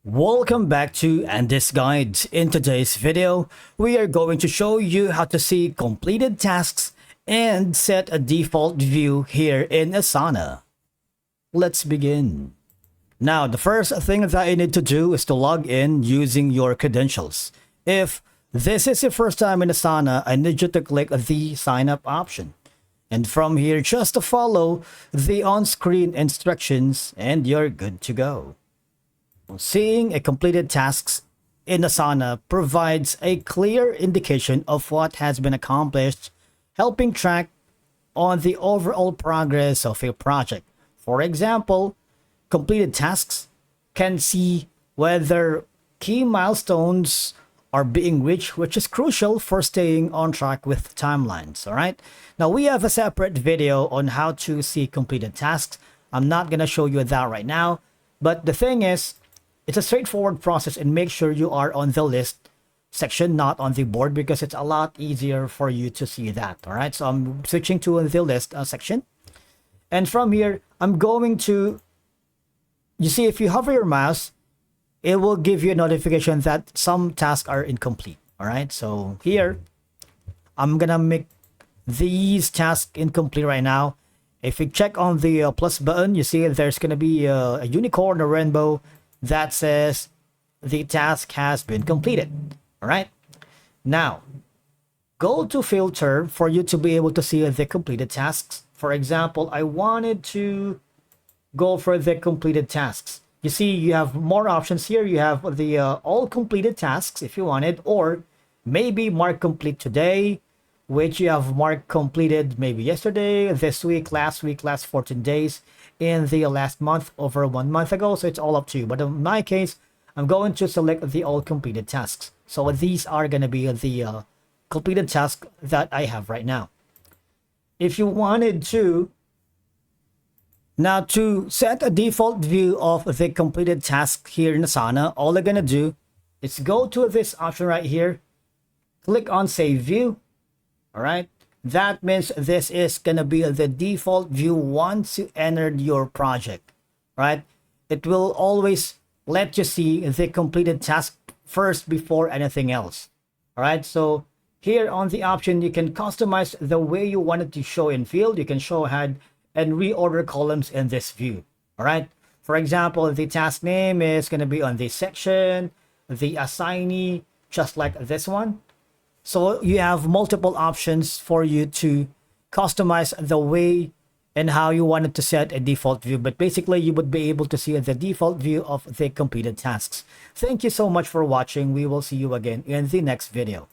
Welcome back to Andy's Guides. In today's video, we are going to show you how to see completed tasks and set a default view here in Asana. Let's begin. Now, the first thing that you need to do is to log in using your credentials. If this is your first time in Asana, I need you to click the sign up option. And from here, just to follow the on-screen instructions and you're good to go. Seeing a completed tasks in Asana provides a clear indication of what has been accomplished, helping track on the overall progress of a project. For example, completed tasks can see whether key milestones are being reached, which is crucial for staying on track with timelines. All right. Now we have a separate video on how to see completed tasks. I'm not going to show you that right now, but the thing is, it's a straightforward process, and make sure you are on the list section, not on the board, because it's a lot easier for you to see that. All right. So I'm switching to the list section. And from here, I'm going to, you see, if you hover your mouse, it will give you a notification that some tasks are incomplete. All right. So here, I'm going to make these tasks incomplete right now. If you check on the plus button, you see there's going to be a unicorn or rainbow that says the task has been completed. All right. Now, go to filter for you to be able to see the completed tasks. For example, I wanted to go for the completed tasks. You see, you have more options here. You have the all completed tasks if you wanted, or maybe mark complete today, which you have marked completed maybe yesterday, this week, last 14 days, in the last month, over 1 month ago. So it's all up to you. But in my case, I'm going to select the all completed tasks. So these are going to be the completed tasks that I have right now. If you wanted to, now to set a default view of the completed task here in Asana, all I'm going to do is go to this option right here, click on Save View. All right. That means this is going to be the default view once you entered your project, right? It will always let you see the completed task first before anything else. All right. So here on the option, you can customize the way you want it to show in field. You can show ahead and reorder columns in this view. All right. For example, the task name is going to be on this section, the assignee, just like this one. So you have multiple options for you to customize the way and how you wanted to set a default view. But basically, you would be able to see the default view of the completed tasks. Thank you so much for watching. We will see you again in the next video.